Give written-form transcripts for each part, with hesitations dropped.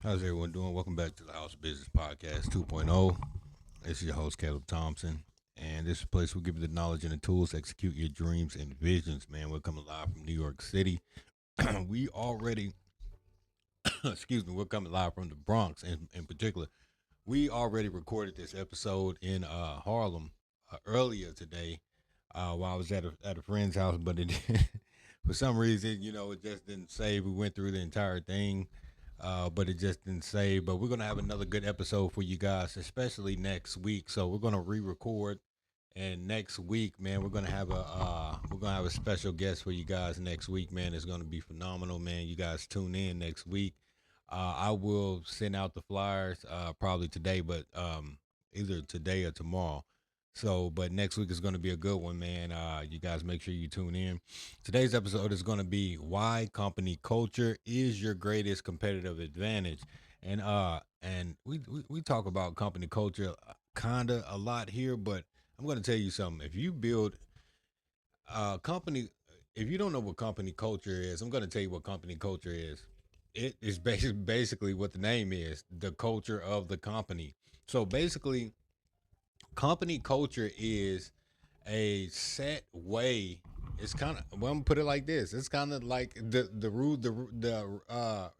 How's everyone doing? Welcome back to the House Business Podcast 2.0. This is your host, Caleb Thompson. And this is a place we give you the knowledge and the tools to execute your dreams and visions, man. We're coming live from New York City. we already, excuse me, we're coming live from the Bronx in particular. We already recorded this episode in Harlem earlier today while I was at a friend's house, but it for some reason, it just didn't save. We went through the entire thing, but it just didn't save. But we're gonna have another good episode for you guys, especially next week. So we're gonna re-record, and next week, man, we're gonna have a special guest for you guys next week, man. It's gonna be phenomenal, man. You guys tune in next week. I will send out the flyers probably today, but either today or tomorrow. So, but next week is going to be a good one, man. You guys make sure you tune in. Today's episode is going to be why company culture is your greatest competitive advantage, and we talk about company culture kinda a lot here, but I'm going to tell you something. If you build company, if you don't know what company culture is, I'm going to tell you what company culture is. It is basically what the name is, the culture of the company. So basically, company culture is a set way. It's kind of, well, I'm gonna put it like this. It's kind of like the rule the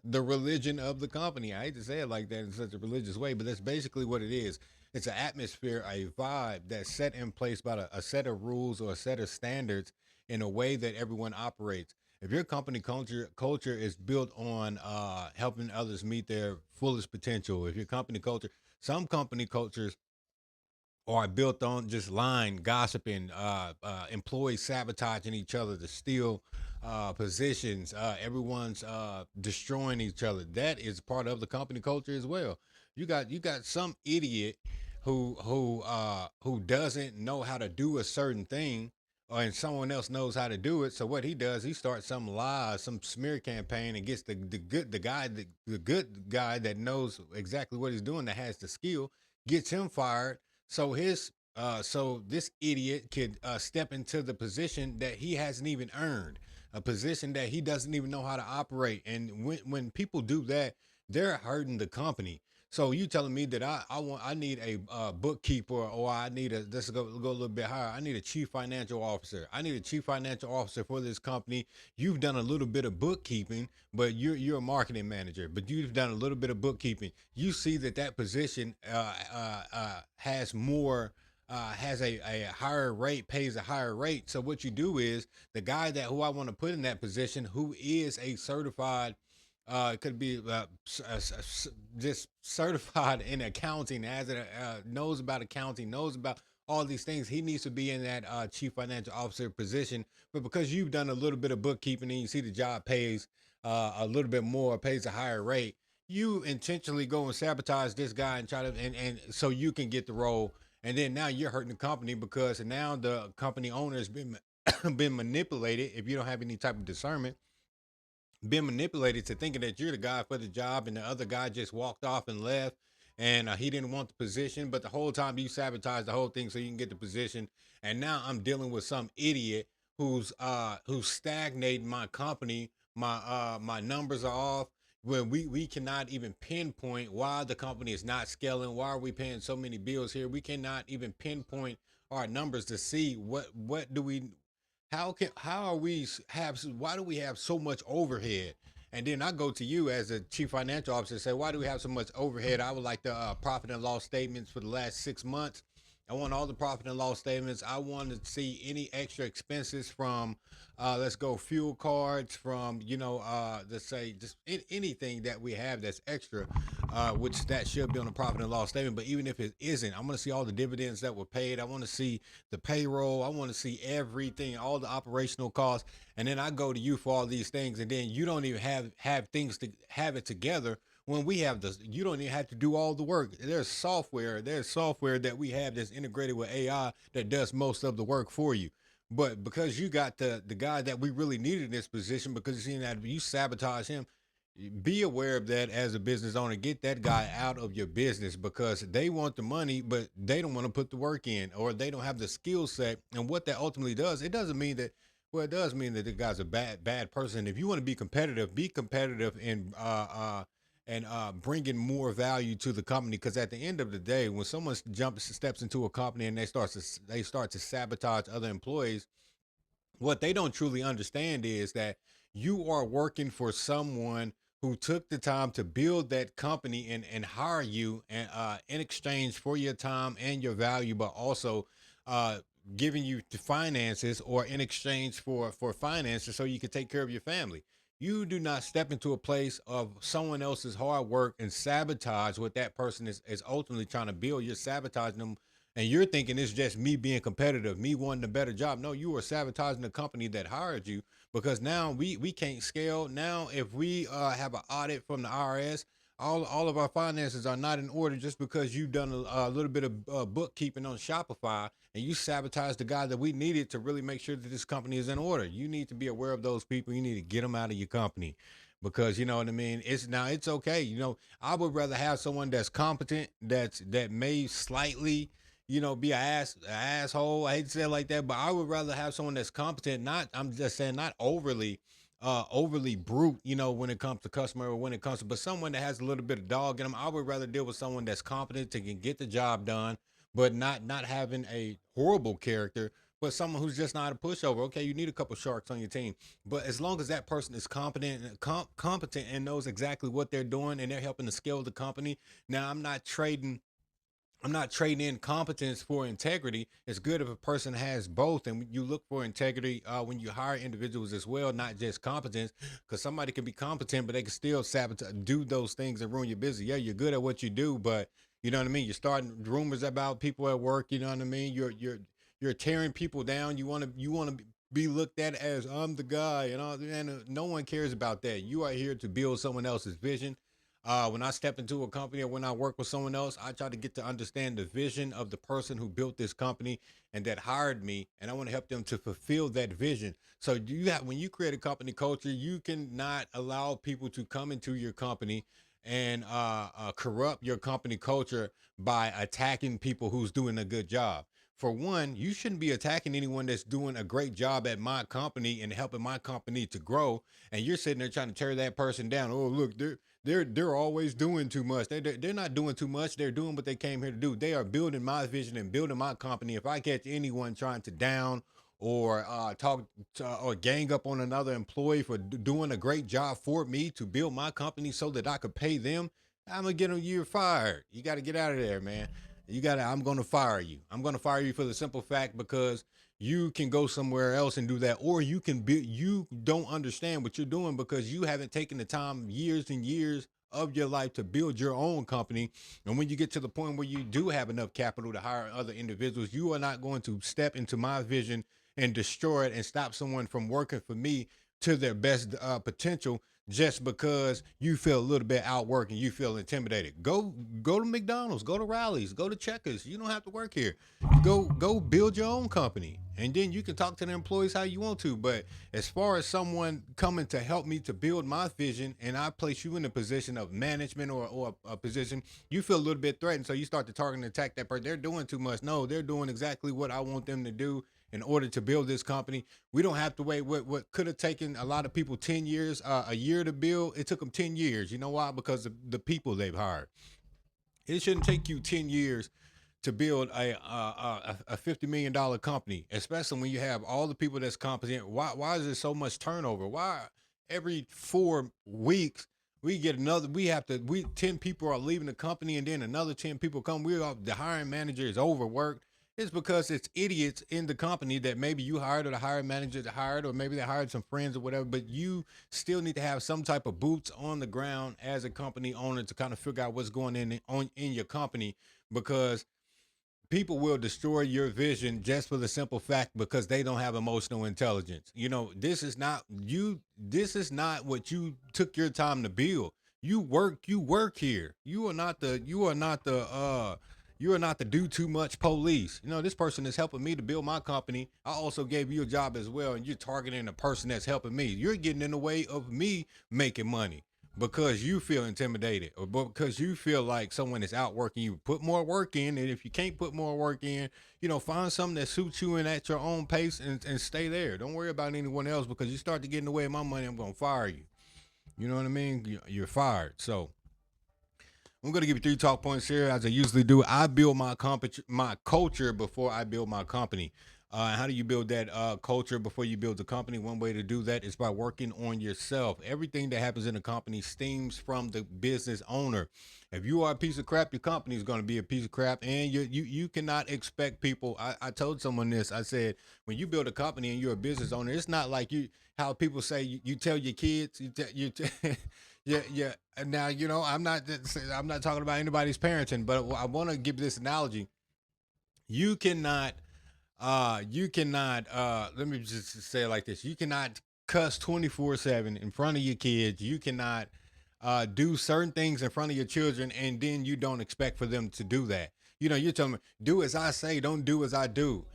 the religion of the company. I hate to say it like that in such a religious way, but that's basically what it is. It's an atmosphere, a vibe that's set in place by a set of rules or a set of standards in a way that everyone operates. If your company culture is built on helping others meet their fullest potential, if your company culture, some company cultures are built on just lying, gossiping, employees sabotaging each other to steal positions. Everyone's destroying each other. That is part of the company culture as well. You got some idiot who doesn't know how to do a certain thing, and someone else knows how to do it. So what he does, he starts some lie, some smear campaign, and gets the good guy that knows exactly what he's doing, that has the skill, gets him fired, so this idiot could step into the position that he hasn't even earned, a position that he doesn't even know how to operate. And when people do that, they're hurting the company. So you telling me that I need a bookkeeper, or I need a, let's go a little bit higher. I need a chief financial officer. I need a chief financial officer for this company. You've done a little bit of bookkeeping, but you're a marketing manager, but you've done a little bit of bookkeeping. You see that position has more. Has a higher rate, pays a higher rate. So what you do is the guy that who I want to put in that position, who is a certified, it could be just certified in accounting, as it knows about accounting, knows about all these things. He needs to be in that chief financial officer position. But because you've done a little bit of bookkeeping and you see the job pays a little bit more, pays a higher rate, you intentionally go and sabotage this guy and try to, and so you can get the role. And then now you're hurting the company because now the company owner has been been manipulated. If you don't have any type of discernment, been manipulated to thinking that you're the guy for the job, and the other guy just walked off and left, and he didn't want the position, but the whole time you sabotage the whole thing so you can get the position. And now I'm dealing with some idiot who's stagnating my company. My numbers are off, when we cannot even pinpoint why the company is not scaling. Why are we paying so many bills here? We cannot even pinpoint our numbers to see what do we, how are we have, why do we have so much overhead? And then I go to you as a chief financial officer and say, why do we have so much overhead? I would like the profit and loss statements for the last 6 months. I want all the profit and loss statements. I want to see any extra expenses from, let's go, fuel cards, from, let's say just anything that we have that's extra, which that should be on the profit and loss statement. But even if it isn't, I'm going to see all the dividends that were paid. I want to see the payroll. I want to see everything, all the operational costs. And then I go to you for all these things, and then you don't even have things to have it together. When we have this, you don't even have to do all the work. There's software that we have that's integrated with AI that does most of the work for you. But because you got the guy that we really needed in this position, because you seen that you sabotage him, be aware of that as a business owner. Get that guy out of your business, because they want the money, but they don't want to put the work in, or they don't have the skill set. And what that ultimately does, it doesn't mean that, well, it does mean that the guy's a bad person. If you want to be competitive in and bringing more value to the company. Because at the end of the day, when someone steps into a company and they start to sabotage other employees, what they don't truly understand is that you are working for someone who took the time to build that company and hire you and in exchange for your time and your value, but also uh, giving you the finances or in exchange for finances so you can take care of your family. You do not step into a place of someone else's hard work and sabotage what that person is ultimately trying to build. You're sabotaging them, and you're thinking it's just me being competitive, me wanting a better job. No, you are sabotaging the company that hired you, because now we can't scale. Now, if we have an audit from the IRS, all of our finances are not in order just because you've done a little bit of bookkeeping on Shopify and you sabotage the guy that we needed to really make sure that this company is in order. You need to be aware of those people. You need to get them out of your company, because you know what I mean. It's okay. I would rather have someone that's competent, that may slightly be an asshole. I hate to say it like that, but I would rather have someone that's competent. Not, I'm just saying, not overly brute. When it comes to customer, or when it comes to, but someone that has a little bit of dog in them. I would rather deal with someone that's competent to can get the job done, but not having a horrible character. But someone who's just not a pushover. Okay, you need a couple sharks on your team, but as long as that person is competent and knows exactly what they're doing, and they're helping to scale the company. Now, I'm not trading in competence for integrity. It's good if a person has both, and you look for integrity when you hire individuals as well, not just competence. Because somebody can be competent, but they can still sabotage, do those things and ruin your business. Yeah, you're good at what you do, but you know what I mean. You're starting rumors about people at work. You know what I mean. You're tearing people down. You want to be looked at as, I'm the guy, and no one cares about that. You are here to build someone else's vision. When I step into a company or when I work with someone else, I try to get to understand the vision of the person who built this company and that hired me, and I want to help them to fulfill that vision. So when you create a company culture, you cannot allow people to come into your company and corrupt your company culture by attacking people who's doing a good job. For one, you shouldn't be attacking anyone that's doing a great job at my company and helping my company to grow. And you're sitting there trying to tear that person down. Oh, look, they're always doing too much. They're not doing too much. They're doing what they came here to do. They are building my vision and building my company. If I catch anyone trying to down or talk or gang up on another employee for doing a great job for me to build my company so that I could pay them, I'm gonna get them. You're fired. You got to get out of there, man. You got to. I'm gonna fire you. I'm gonna fire you for the simple fact because you can go somewhere else and do that, or you can be. You don't understand what you're doing because you haven't taken the time, years and years of your life, to build your own company. And when you get to the point where you do have enough capital to hire other individuals, you are not going to step into my vision and destroy it and stop someone from working for me to their best potential just because you feel a little bit outworked and you feel intimidated. Go to McDonald's, go to Rallies, go to Checkers. You don't have to work here. Go build your own company. And then you can talk to the employees how you want to. But as far as someone coming to help me to build my vision, and I place you in a position of management or a position, you feel a little bit threatened. So you start to target and attack that person. They're doing too much. No, they're doing exactly what I want them to do in order to build this company. We don't have to wait. What could have taken a lot of people 10 years, a year to build, it took them 10 years. You know why? Because of the people they've hired. It shouldn't take you 10 years to build a $50 million company, especially when you have all the people that's competent. Why is there so much turnover? Why every 4 weeks we get another? We have to. We 10 people are leaving the company, and then another 10 people come. The hiring manager is overworked. It's because it's idiots in the company that maybe you hired, or the hiring manager that hired, or maybe they hired some friends or whatever. But you still need to have some type of boots on the ground as a company owner to kind of figure out what's going in your company, because people will destroy your vision just for the simple fact because they don't have emotional intelligence. This is not what you took your time to build. You work here. You are not the do too much police. This person is helping me to build my company. I also gave you a job as well, and you're targeting the person that's helping me. You're getting in the way of me making money because you feel intimidated, or because you feel like someone is outworking you. Put more work in, and if you can't put more work in, find something that suits you and at your own pace, and stay there. Don't worry about anyone else, because you start to get in the way of my money, I'm gonna fire you. You know what I mean? You're fired. So I'm going to give you 3 talk points here, as I usually do. I build my culture before I build my company. How do you build that culture before you build the company? One way to do that is by working on yourself. Everything that happens in a company stems from the business owner. If you are a piece of crap, your company is going to be a piece of crap, and you cannot expect people. I told someone this. I said, when you build a company and you're a business owner, it's not like you how people say you tell your kids yeah, yeah. And now I'm not talking about anybody's parenting, but I want to give this analogy. You cannot let me just say it like this. You cannot cuss 24/7 in front of your kids. You cannot do certain things in front of your children, and then you don't expect for them to do that. You're telling me, do as I say, don't do as I do.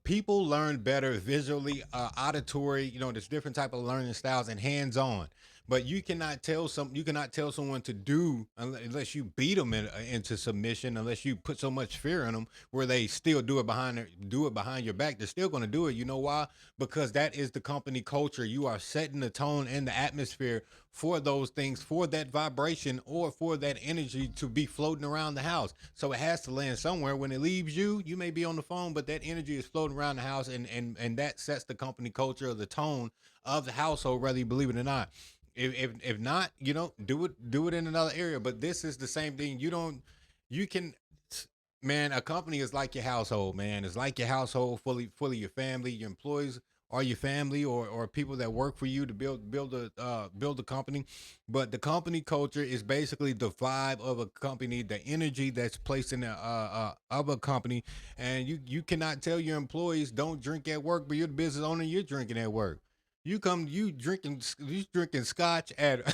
People learn better visually, auditory. There's different type of learning styles and hands-on. But you cannot tell someone to do unless you beat them into submission, unless you put so much fear in them where they still do it behind your back. They're still going to do it. You know why? Because that is the company culture. You are setting the tone and the atmosphere for those things, for that vibration or for that energy to be floating around the house. So it has to land somewhere. When it leaves you, you may be on the phone, but that energy is floating around the house, and that sets the company culture or the tone of the household, whether you believe it or not. If not, do it in another area. But this is the same thing. You can, man. A company is like your household, man. It's like your household, fully your family, your employees are your family, or people that work for you to build a company. But the company culture is basically the vibe of a company, the energy that's placed in of a company. And you cannot tell your employees don't drink at work, but you're the business owner, you're drinking at work. You drinking scotch at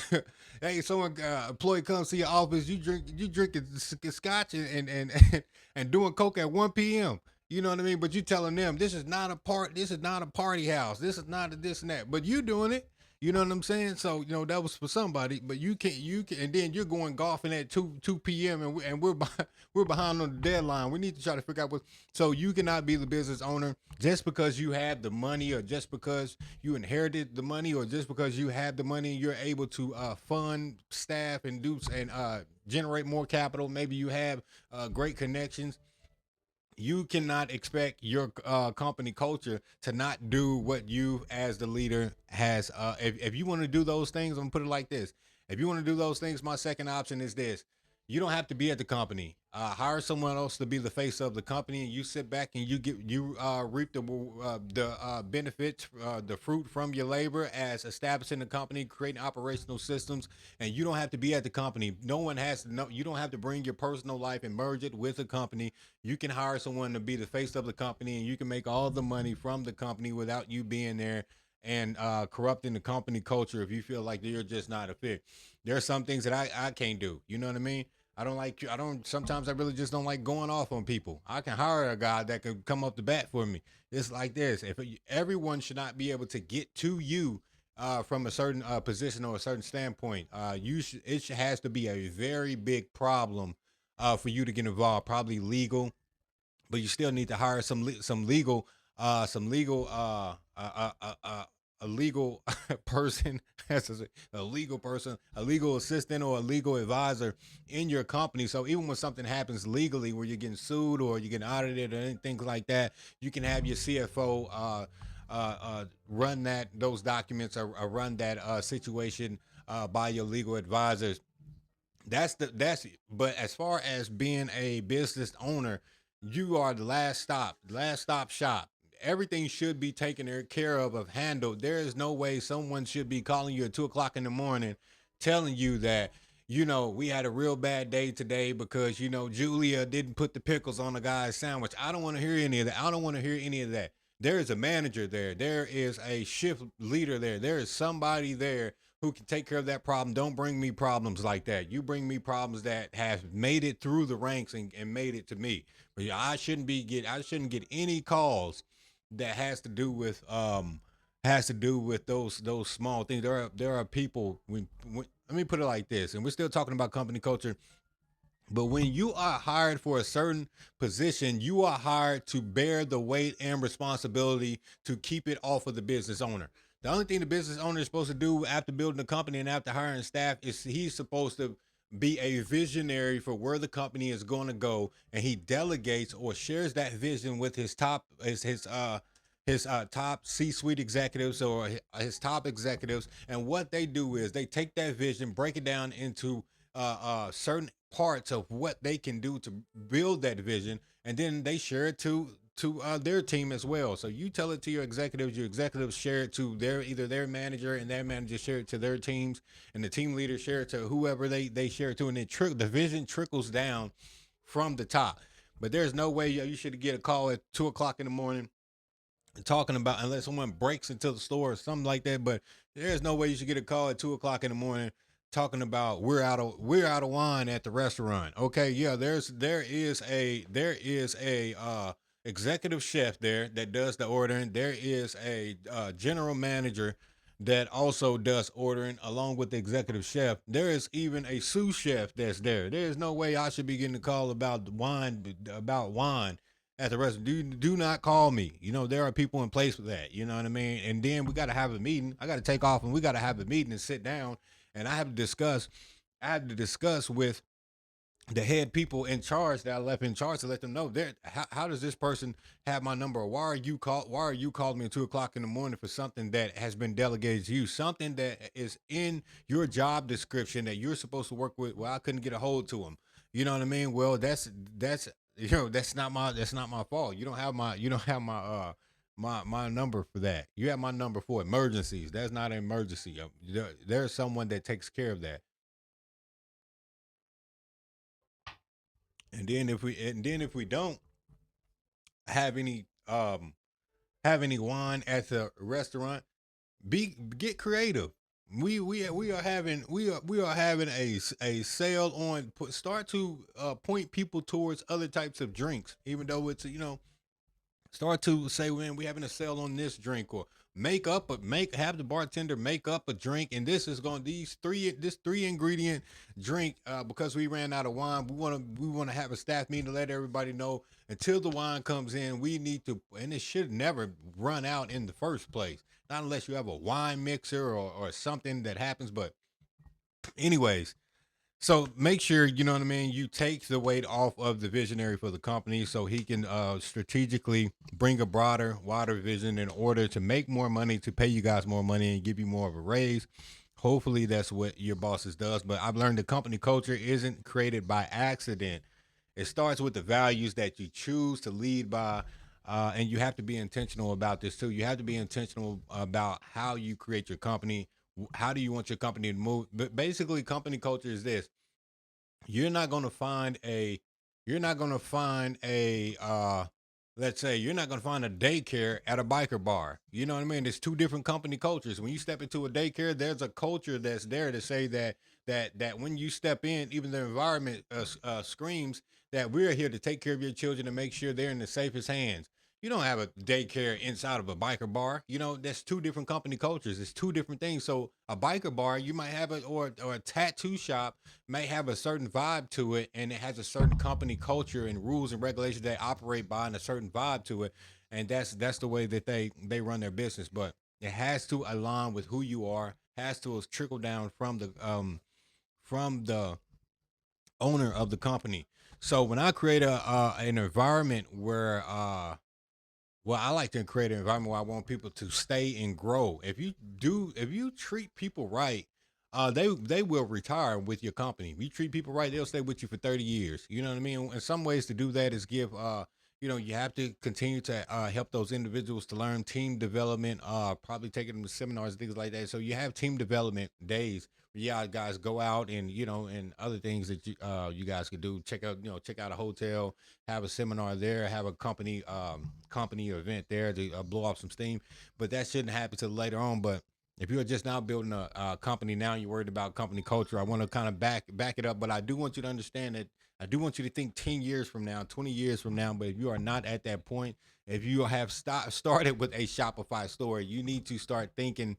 hey, someone employee comes to your office, you drinking scotch and doing coke at 1 p.m. You know what I mean? But you telling them this is not a party house, this is not a this and that, but you doing it. You know what I'm saying? So that was for somebody, but you can, and then you're going golfing at two p.m. and we're behind on the deadline. We need to try to figure out what. So you cannot be the business owner just because you have the money, or just because you inherited the money, or just because you have the money, you're able to fund staff and generate more capital. Maybe you have great connections. You cannot expect your company culture to not do what you as the leader has. If you want to do those things, I'm gonna put it like this. If you want to do those things, my second option is this. You don't have to be at the company. Hire someone else to be the face of the company, and you sit back and you reap the benefits, the fruit from your labor as establishing the company, creating operational systems, and you don't have to be at the company. No one has to know. You don't have to bring your personal life and merge it with the company. You can hire someone to be the face of the company, and you can make all the money from the company without you being there and corrupting the company culture if you feel like you're just not a fit. There are some things that I can't do. You know what I mean? I don't, sometimes I really just don't like going off on people. I can hire a guy that can come up the bat for me. It's like this. If everyone should not be able to get to you from a certain position or a certain standpoint, has to be a very big problem for you to get involved. Probably legal, but you still need to hire some legal a legal person a legal person, a legal assistant, or a legal advisor in your company. So even when something happens legally, where you're getting sued or you're getting audited or anything like that, you can have your CFO run those documents, or run that situation by your legal advisors. That's But as far as being a business owner, you are the last stop shop. Everything should be taken care of handled. There is no way someone should be calling you at 2 o'clock in the morning, telling you that we had a real bad day today because Julia didn't put the pickles on the guy's sandwich. I don't want to hear any of that. I don't want to hear any of that. There is a manager there. There is a shift leader there. There is somebody there who can take care of that problem. Don't bring me problems like that. You bring me problems that have made it through the ranks and made it to me. But yeah, I shouldn't get any calls that has to do with those small things. There are people when let me put it like this, and we're still talking about company culture. But when you are hired for a certain position, you are hired to bear the weight and responsibility to keep it off of the business owner. The only thing the business owner is supposed to do after building a company and after hiring staff is he's supposed to be a visionary for where the company is going to go, and he delegates or shares that vision with his top C-suite executives or his top executives. And what they do is they take that vision, break it down into certain parts of what they can do to build that vision, and then they share it to their team as well. So you tell it to your executives share it to their manager, and their manager share it to their teams, and the team leader share it to whoever they share it to, and then the vision trickles down from the top. But there's no way you should get a call at 2 o'clock in the morning talking about, unless someone breaks into the store or something like that. But there's no way you should get a call at 2 o'clock in the morning talking about we're out of wine at the restaurant. Okay, yeah, there is a executive chef there that does the ordering. There is a general manager that also does ordering along with the executive chef. There is even a sous chef that's there. There's no way I should be getting a call about wine at the restaurant. Do not call me. There are people in place for that. You know what I mean? And then we got to have a meeting. I got to take off, and we got to have a meeting and sit down, and I have to discuss with the head people in charge that I left in charge to let them know how does this person have my number? Why are you calling me at 2 o'clock in the morning for something that has been delegated to you? Something that is in your job description that you're supposed to work with. Well, I couldn't get a hold to them. You know what I mean? Well, that's not my fault. You don't have my number for that. You have my number for emergencies. That's not an emergency. There's someone that takes care of that. And then if we don't have any wine at the restaurant, get creative. We are having a sale on. Start to point people towards other types of drinks, even though start to say, when we having a sale on this drink, or have the bartender make up a drink, and this three ingredient drink, because we ran out of wine. We want to have a staff meeting to let everybody know, until the wine comes in, we need to, and it should never run out in the first place, not unless you have a wine mixer or something that happens. But anyways, so make sure, you know what I mean, you take the weight off of the visionary for the company, so he can strategically bring a broader, wider vision in order to make more money, to pay you guys more money, and give you more of a raise. Hopefully that's what your bosses does. But I've learned the company culture isn't created by accident. It starts with the values that you choose to lead by. And you have to be intentional about this too. You have to be intentional about how you create your company. How do you want your company to move? But basically, company culture is this: you're not going to find a you're not going to find a let's say you're not going to find a daycare at a biker bar. You know what I mean? There's two different company cultures. When you step into a daycare, there's a culture that's there to say that when you step in, even the environment screams that we're here to take care of your children and make sure they're in the safest hands. You don't have a daycare inside of a biker bar. That's two different company cultures. It's two different things. So a biker bar, you might have it, or a tattoo shop may have a certain vibe to it, and it has a certain company culture and rules and regulations they operate by, and a certain vibe to it. And that's the way that they run their business. But it has to align with who you are, has to trickle down from the owner of the company. So when I create an environment where well, I like to create an environment where I want people to stay and grow. If you treat people right, they will retire with your company. If you treat people right, they'll stay with you for 30 years. You know what I mean? And some ways to do that is you have to continue to help those individuals to learn team development. Probably taking them to seminars and things like that. So you have team development days. Yeah, guys, go out and and other things that you guys could do. Check out a hotel, have a seminar there, have a company event there to blow off some steam. But that shouldn't happen till later on. But if you're just now building a company now, you're worried about company culture. I want to kind of back it up, but I do want you to understand that I do want you to think 10 years from now, 20 years from now. But if you are not at that point, if you have started with a Shopify store, you need to start thinking: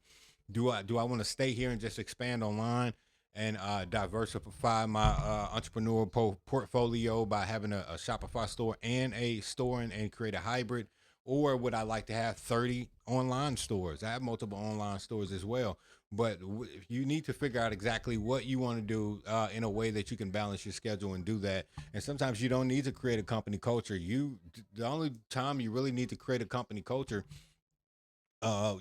do I want to stay here and just expand online and diversify my entrepreneurial portfolio by having a Shopify store and a store, and create a hybrid? Or would I like to have 30 online stores? I have multiple online stores as well. But you need to figure out exactly what you want to do in a way that you can balance your schedule and do that. And sometimes you don't need to create a company culture. The only time you really need to create a company culture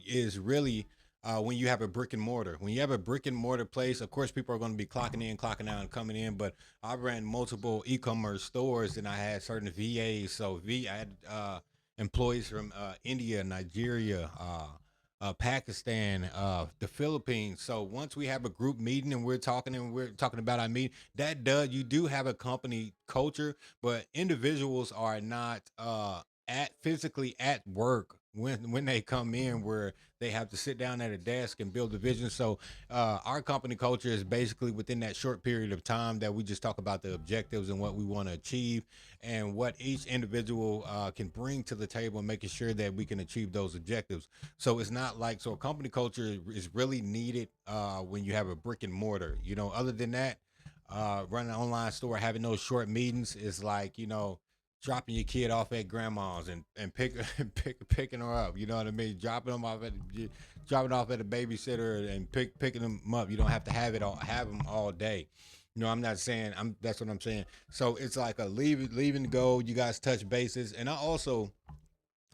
is really when you have a brick and mortar. When you have a brick and mortar place, of course, people are going to be clocking in, clocking out, and coming in. But I ran multiple e-commerce stores, and I had certain VAs. I had employees from India, Nigeria, Pakistan, the Philippines. So once we have a group meeting and we're talking about our meeting, that does you do have a company culture, but individuals are not at physically at work when they come in where they have to sit down at a desk and build a vision. So our company culture is basically within that short period of time that we just talk about the objectives and what we want to achieve and what each individual can bring to the table and making sure that we can achieve those objectives. So it's not like so a company culture is really needed when you have a brick and mortar. Other than that, running an online store, having those short meetings is like dropping your kid off at grandma's and picking her up. You know what I mean? Dropping off at a babysitter and picking them up. You don't have to have them all day. I'm not saying I'm. That's what I'm saying. So it's like a leave and go. You guys touch bases, and I also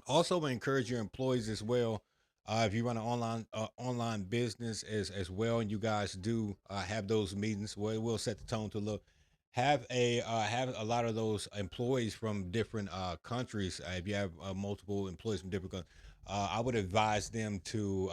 encourage your employees as well. If you run an online business as well, and you guys do have those meetings, well, it will set the tone to look. Have a lot of those employees from different countries. If you have multiple employees from different countries, I would advise them to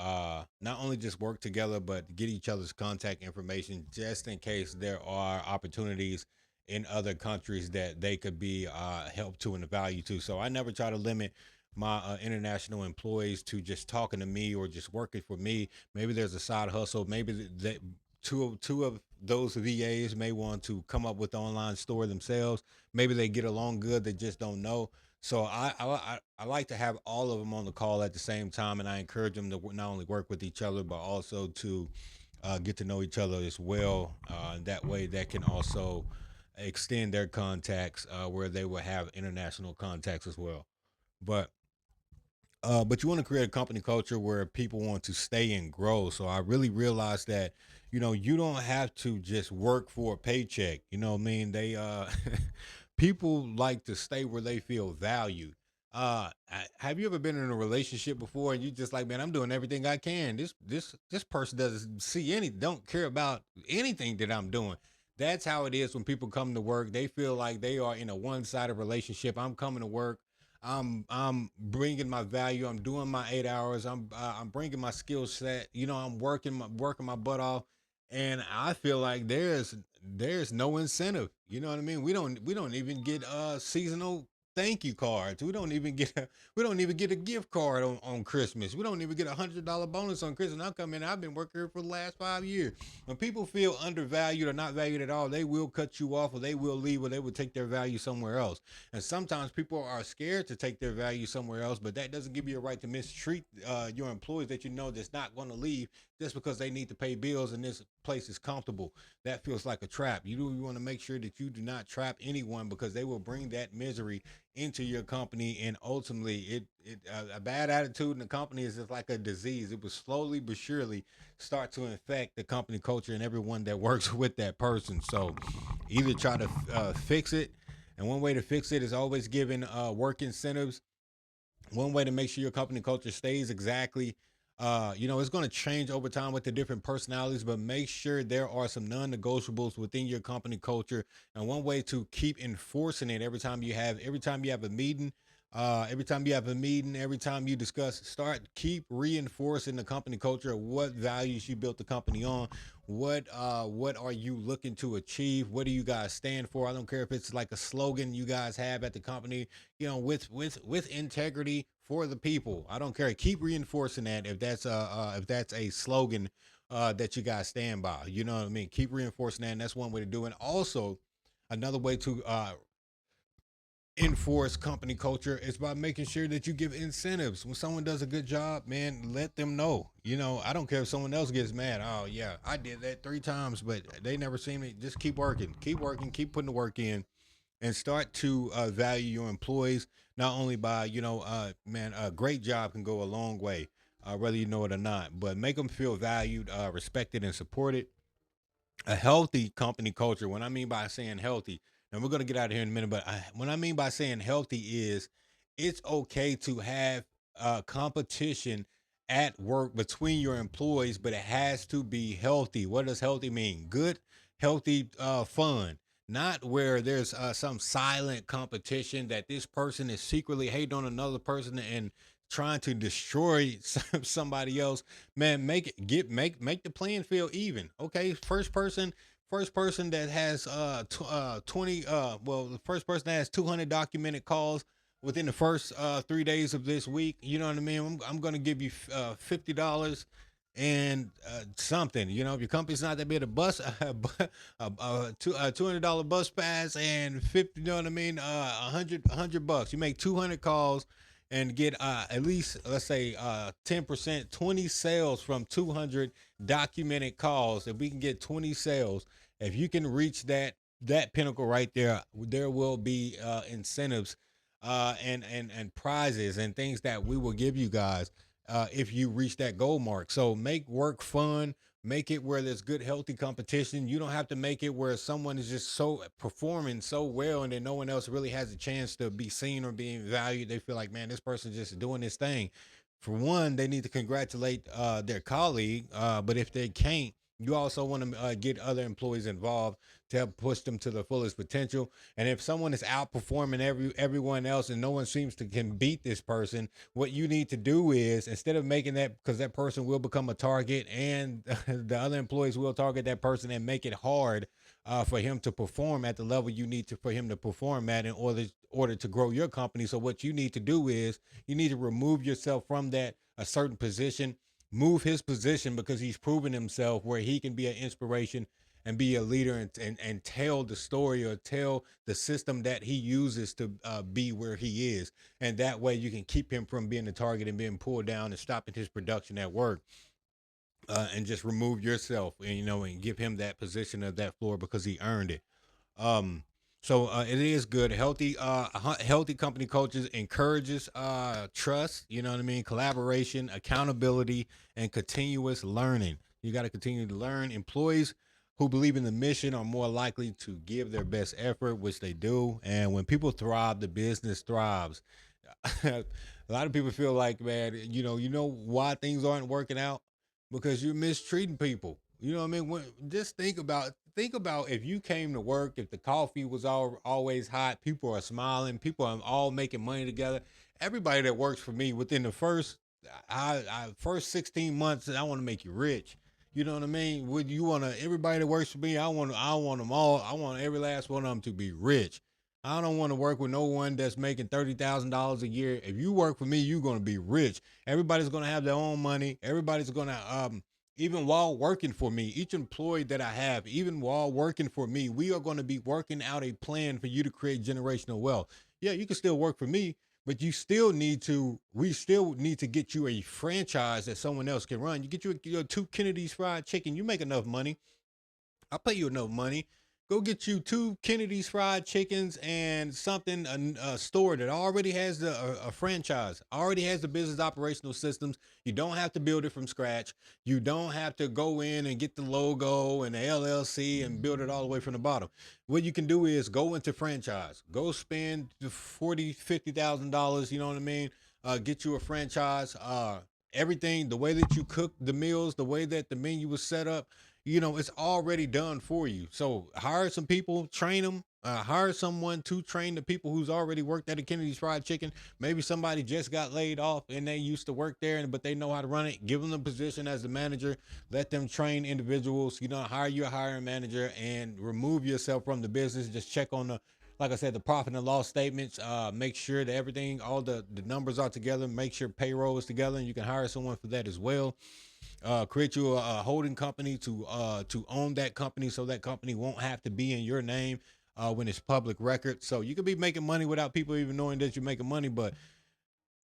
not only just work together, but get each other's contact information just in case there are opportunities in other countries that they could be help to and value to. So I never try to limit my international employees to just talking to me or just working for me. Maybe there's a side hustle. Maybe that two of those VAs may want to come up with the online store themselves. Maybe they get along good. They just don't know. So I like to have all of them on the call at the same time, and I encourage them to not only work with each other but also to get to know each other as well. And that way, that can also extend their contacts where they will have international contacts as well. But but you want to create a company culture where people want to stay and grow. So I really realized that, you don't have to just work for a paycheck. You know what I mean? People like to stay where they feel valued. Have you ever been in a relationship before and you just like, man, I'm doing everything I can. This person doesn't don't care about anything that I'm doing. That's how it is when people come to work. They feel like they are in a one-sided relationship. I'm coming to work. I'm bringing my value. I'm doing my 8 hours. I'm bringing my skill set. I'm working my butt off, and I feel like there's no incentive. You know what I mean? We don't even get seasonal thank you cards. We don't even get a gift card on Christmas. We don't even get $100 bonus on Christmas. I come in. I've been working here for the last 5 years. When people feel undervalued or not valued at all, they will cut you off, or they will leave, or they will take their value somewhere else. And sometimes people are scared to take their value somewhere else, but that doesn't give you a right to mistreat your employees that you know that's not going to leave just because they need to pay bills and this place is comfortable. That feels like a trap. You want to make sure that you do not trap anyone because they will bring that misery into your company, and ultimately, a bad attitude in the company is just like a disease. It will slowly but surely start to infect the company culture and everyone that works with that person. So, either try to fix it, and one way to fix it is always giving work incentives. One way to make sure your company culture stays exactly it's going to change over time with the different personalities, but make sure there are some non-negotiables within your company culture. And one way to keep enforcing it every time you have a meeting, every time you discuss, keep reinforcing the company culture. What values you built the company on? What are you looking to achieve? What do you guys stand for? I don't care if it's like a slogan you guys have at the company, with integrity for the people. I don't care. Keep reinforcing that if that's a slogan that you guys stand by. You know what I mean? Keep reinforcing that, and that's one way to do it. Also, another way to enforce company culture is by making sure that you give incentives. When someone does a good job, man, let them know. I don't care if someone else gets mad. Oh yeah, I did that 3 times, but they never see me. Just keep working, keep putting the work in. and start to value your employees. Not only by, man, a great job can go a long way, whether you know it or not. But make them feel valued, respected, and supported. A healthy company culture. What I mean by saying healthy, and we're gonna get out of here in a minute, but what I mean by saying healthy is it's okay to have competition at work between your employees, but it has to be healthy. What does healthy mean? Good, healthy, fun. Not where there's some silent competition that this person is secretly hating on another person and trying to destroy somebody else. Man, make it get make the playing field even. Okay, first person that has 20 well, the first person that has 200 documented calls within the first 3 days of this week. You know what I mean? I'm gonna give you $50 and something. You know, if your company's not that big, a bus, $200 bus pass and 50. You know what I mean? 100 bucks. You make 200 calls and get at least, let's say, 10%, 20 sales from 200 documented calls. If we can get 20 sales, if you can reach that pinnacle right there, there will be incentives and prizes and things that we will give you guys if you reach that goal mark. So make work fun. Make it where there's good, healthy competition. You don't have to make it where someone is just so performing so well and then no one else really has a chance to be seen or being valued. They feel like, man, this person's just doing this thing. For one, they need to congratulate their colleague. But if they can't, you also want to get other employees involved to help push them to their fullest potential. And if someone is outperforming everyone else and no one seems to can beat this person, what you need to do is, instead of making that, because that person will become a target and the other employees will target that person and make it hard for him to perform at the level you need to for him to perform at in order to grow your company. So what you need to do is you need to remove yourself from that a certain position, move his position because he's proven himself where he can be an inspiration and be a leader and tell the story or tell the system that he uses to be where he is. And that way you can keep him from being the target and being pulled down and stopping his production at work. And just remove yourself and and give him that position of that floor because he earned it. um it is good. Healthy company cultures encourages trust, you know what I mean, collaboration, accountability, and continuous learning. You got to continue to learn. Employees who believe in the mission are more likely to give their best effort, which they do. And when people thrive, the business thrives. A lot of people feel like, man, you know why things aren't working out, because you're mistreating people. You know what I mean? Just think about if you came to work, if the coffee was always hot, people are smiling, people are all making money together. Everybody that works for me within the first 16 months, I want to make you rich. You know what I mean? Would you want to everybody that works for me? I want them all. I want every last one of them to be rich. I don't want to work with no one that's making $30,000 a year. If you work for me, you're gonna be rich. Everybody's gonna have their own money. Everybody's gonna even while working for me, each employee that I have, even while working for me, we are going to be working out a plan for you to create generational wealth. Yeah, you can still work for me, but we still need to get you a franchise that someone else can run. You get your two Kennedy's fried chicken, you make enough money. I'll pay you enough money. Go get you two Kennedy's fried chickens and something, a store that already has a franchise, already has the business operational systems. You don't have to build it from scratch. You don't have to go in and get the logo and the LLC and build it all the way from the bottom. What you can do is go into franchise. Go spend the 40, $50,000. You know what I mean? Get you a franchise. Everything, the way that you cook the meals, the way that the menu was set up, it's already done for you. So hire some people, train them. Hire someone to train the people who's already worked at a Kennedy's Fried Chicken. Maybe somebody just got laid off and they used to work there, but they know how to run it. Give them the position as the manager. Let them train individuals. Hire you a hiring manager and remove yourself from the business. Just check on like I said, the profit and loss statements. Make sure that everything, all the numbers are together. Make sure payroll is together, and you can hire someone for that as well. Create you a holding company to own that company, so that company won't have to be in your name when it's public record. So you could be making money without people even knowing that you're making money, but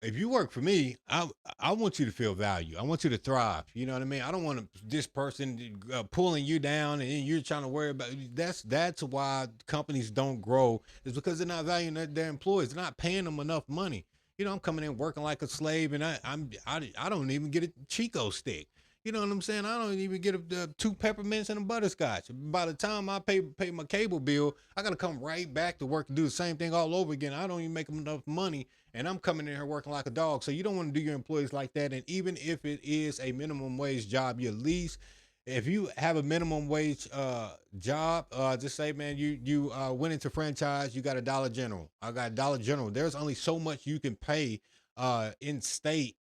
if you work for me, I want you to feel value. I want you to thrive. You know what I mean? I don't want this person pulling you down and you're trying to worry about. That's why companies don't grow, is because they're not valuing their employees. They're not paying them enough money. You know, I'm coming in working like a slave, and I don't even get a Chico stick. You know what I'm saying? I don't even get two peppermints and a butterscotch. By the time I pay my cable bill, I gotta come right back to work and do the same thing all over again. I don't even make enough money, and I'm coming in here working like a dog. So you don't want to do your employees like that. And even if it is a minimum wage job, you at least, if you have a minimum wage job, just say, man, you went into franchise, you got a Dollar General. I got Dollar General. There's only so much you can pay in state,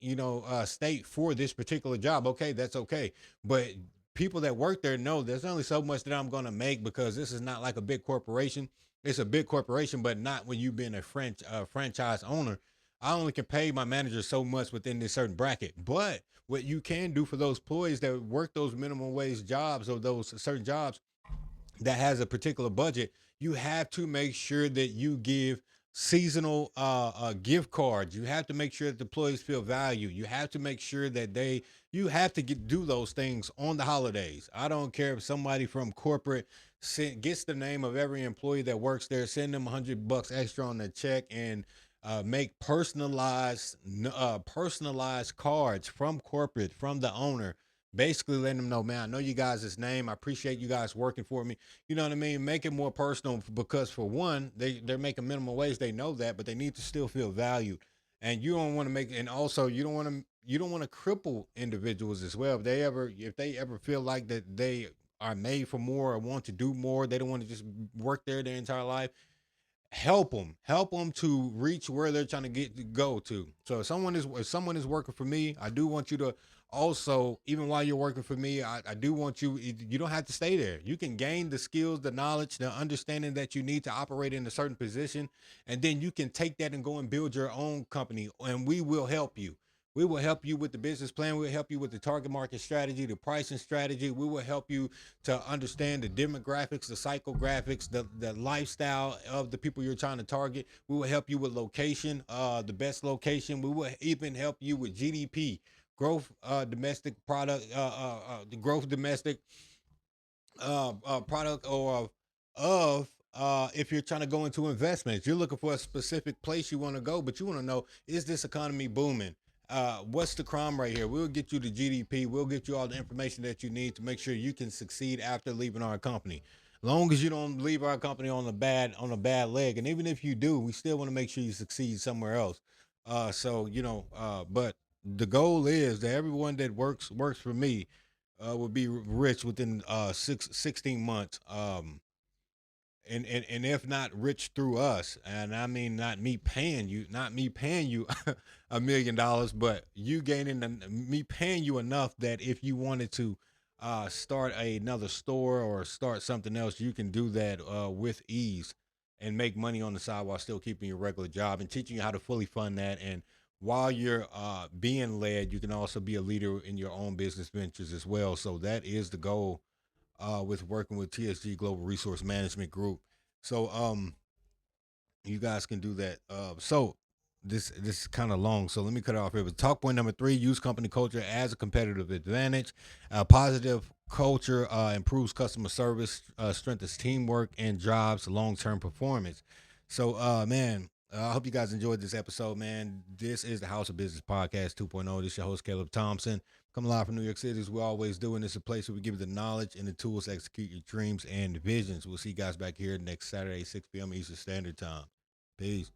state for this particular job. Okay, that's okay. But people that work there know there's only so much that I'm going to make, because this is not like a big corporation. It's a big corporation, but not when you've been a franchise owner. I only can pay my manager so much within this certain bracket. But what you can do for those employees that work those minimum wage jobs or those certain jobs that has a particular budget, you have to make sure that you give seasonal gift cards. You have to make sure that the employees feel value. You have to make sure that you have to do those things on the holidays. I don't care if somebody from corporate gets the name of every employee that works there, send them $100 extra on their check, and make personalized cards from corporate, from the owner, basically letting them know, man, I know you guys' name. I appreciate you guys working for me. You know what I mean? Make it more personal, because for one, they're making minimum wage. They know that, but they need to still feel valued. And you don't want to make, and also you don't want to cripple individuals as well. If they ever feel like that they are made for more or want to do more, they don't want to just work there their entire life. Help them to reach where they're trying to get to go to. So if someone is working for me, I do want you to also, even while you're working for me, I do want you don't have to stay there. You can gain the skills, the knowledge, the understanding that you need to operate in a certain position, and then you can take that and go and build your own company, and we will help you. We will help you with the business plan. We'll help you with the target market strategy, the pricing strategy. We will help you to understand the demographics, the psychographics, the lifestyle of the people you're trying to target. We will help you with location, the best location. We will even help you with GDP, growth, domestic product, the growth domestic product, or if you're trying to go into investments, you're looking for a specific place you want to go, but you want to know, is this economy booming? What's the crime right here? We'll get you the GDP. We'll get you all the information that you need to make sure you can succeed after leaving our company. Long as you don't leave our company on a bad leg, and even if you do, we still want to make sure you succeed somewhere else. But the goal is that everyone that works for me will be rich within 16 months. And if not rich through us, and I mean not me paying you $1 million, but you gaining me paying you enough that if you wanted to start another store or start something else, you can do that with ease and make money on the side while still keeping your regular job, and teaching you how to fully fund that. And while you're being led, you can also be a leader in your own business ventures as well. So that is the goal with working with TSG Global Resource Management Group. So you guys can do that. This is kind of long, so let me cut it off here. But talk point number three: use company culture as a competitive advantage. Positive culture improves customer service, strengthens teamwork, and drives long term performance. So, man. I hope you guys enjoyed this episode, man. This is the House of Business Podcast 2.0. This is your host, Caleb Thompson. Coming live from New York City, as we always do. And it's a place where we give you the knowledge and the tools to execute your dreams and visions. We'll see you guys back here next Saturday, 6 p.m. Eastern Standard Time. Peace.